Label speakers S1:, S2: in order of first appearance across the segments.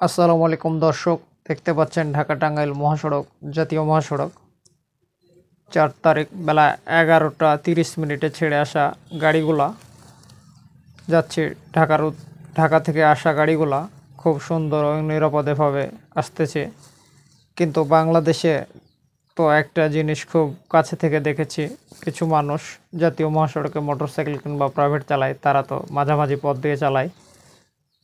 S1: আসসালামু আলাইকুম দর্শক, দেখতে পাচ্ছেন ঢাকা টাঙ্গাইল মহাসড়ক, জাতীয় মহাসড়ক 4 তারিখ বেলা 11টা 30 মিনিটে ছেড়ে আসা গাড়িগুলা যাচ্ছে ঢাকা থেকে আসা গাড়িগুলা খুব সুন্দর ও নিরাপদেভাবে আসতেছে। কিন্তু বাংলাদেশে তো একটা জিনিস খুব কাছে থেকে দেখেছি, কিছু মানুষ জাতীয় মহাসড়কে মোটরসাইকেল কিংবা প্রাইভেট চালায়, তারা তো মাঝামাঝি পথ দিয়ে চালায়।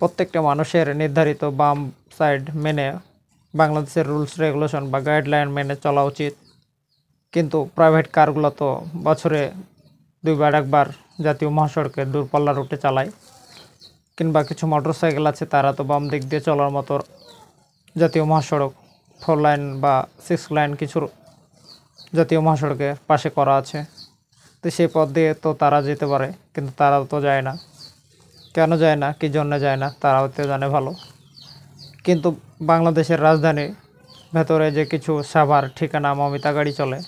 S1: প্রত্যেকটা মানুষের নির্ধারিত বাম সাইড মেনে বাংলাদেশের রুলস রেগুলেশন বা গাইডলাইন মেনে চলা উচিত। কিন্তু প্রাইভেট কারগুলো তো বছরে 2 বার 1 বার জাতীয় মহাসড়কে দূরপাল্লা রুটে চালায়, কিংবা কিছু মোটরসাইকেল আছে তারা তো বাম দিক দিয়ে চলার মতো জাতীয় মহাসড়ক 4 লাইন বা 6 লাইন কিছু জাতীয় মহাসড়কে পাশে করা আছে। তো সেই পথ দিয়ে তো তারা যেতে পারে, কিন্তু তারাও তো যায় না। কেন যায় না, কী জন্য যায় না, তারাও তো জানে ভালো। কিন্তু বাংলাদেশের রাজধানী ভেতরে যে কিছু সাভার ঠিকানা মমিতা গাড়ি চলে,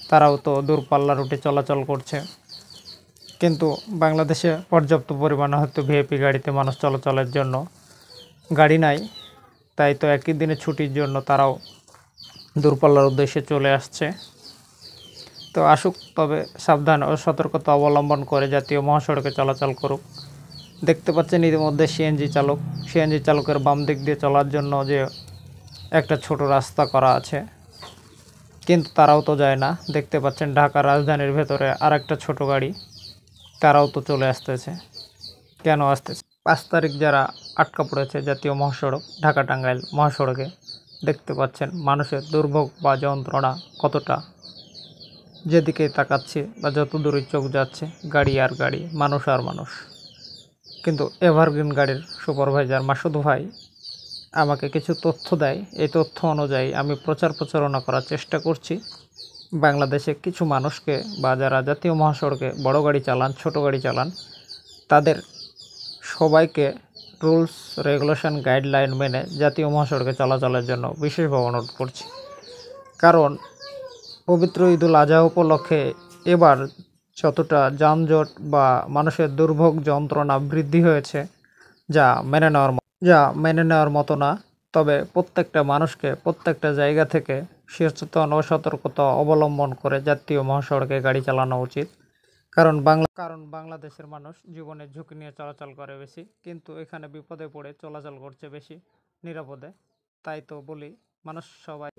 S1: তারাও তো দূরপাল্লা রুটে চলাচল করছে। কিন্তু বাংলাদেশে পর্যাপ্ত পরিমাণে হয়তো ভিআইপি গাড়িতে মানুষ চলাচলের জন্য গাড়ি নাই, তাই তো একই দিনে ছুটির জন্য তারাও দূরপাল্লার উদ্দেশ্যে চলে আসছে। তো আসুক, তবে সাবধান ও সতর্কতা অবলম্বন করে জাতীয় মহাসড়কে চলাচল করুক। দেখতে পাচ্ছেন ইতিমধ্যে সিএনজি চালকের বাম দিক দিয়ে চলার জন্য যে একটা ছোট রাস্তা করা আছে, কিন্তু তারাও তো যায় না। দেখতে পাচ্ছেন ঢাকা রাজধানীর ভেতরে আরেকটা ছোট গাড়ি, তারাও তো চলে আসতেছে। কেন আসতেছে? 5 তারিখ যারা আটকা পড়েছে জাতীয় মহাসড়ক ঢাকা টাঙ্গাইল মহাসড়কে, দেখতে পাচ্ছেন মানুষের দুর্ভোগ বা যন্ত্রণা কতটা। যেদিকে তাকাচ্ছি বা যত দূরে চোখ যাচ্ছে, গাড়ি আর গাড়ি, মানুষ আর মানুষ। কিন্তু এভারগ্রিন গাড়ির সুপারভাইজার মাসুদ ভাই আমাকে কিছু তথ্য দেয়। এই তথ্য অনুযায়ী আমি প্রচারণা করার চেষ্টা করছি। বাংলাদেশে কিছু মানুষকে বা যারা জাতীয় মহাসড়কে বড় গাড়ি চালান, ছোট গাড়ি চালান, তাদের সবাইকে রুলস রেগুলেশন গাইডলাইন মেনে জাতীয় মহাসড়কে চলাচলের জন্য বিশেষভাবে অনুরোধ করছি। কারণ পবিত্র ঈদুল আজহা উপলক্ষে এবার যতটা যানজট বা মানুষের দুর্ভোগ যন্ত্রণা বৃদ্ধি হয়েছে, যা মেনে নেওয়ার মতো না। তবে প্রত্যেকটা মানুষকে প্রত্যেকটা জায়গা থেকে সচেতন ও সতর্কতা অবলম্বন করে জাতীয় মহাসড়কে গাড়ি চালানো উচিত। কারণ বাংলাদেশের মানুষ জীবনের ঝুঁকি নিয়ে চলাচল করে বেশি, কিন্তু এখানে বিপদে পড়ে চলাচল করছে বেশি নিরাপদে। তাই তো বলি, মানুষ সবাই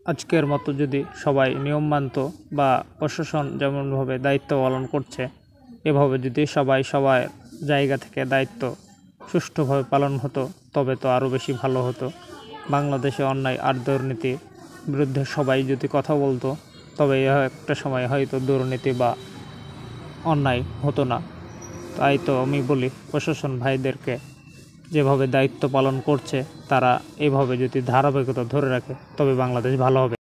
S1: আজকের মতো যদি সবাই নিয়ম মানত বা প্রশাসন যেমনভাবে দায়িত্ব পালন করছে, এভাবে যদি সবাই সবার জায়গা থেকে দায়িত্ব সুষ্ঠুভাবে পালন হতো, তবে তো আরও বেশি ভালো হতো। বাংলাদেশে অন্যায় আর দুর্নীতির বিরুদ্ধে সবাই যদি কথা বলতো, তবে একটা সময় হয়তো দুর্নীতি বা অন্যায় হতো না। তাই তো আমি বলি, প্রশাসন ভাইদেরকে যেভাবে দায়িত্ব পালন করছে, তারা এভাবে যদি ধারাবাহিকতা ধরে রাখে, তবে বাংলাদেশ ভালো হবে।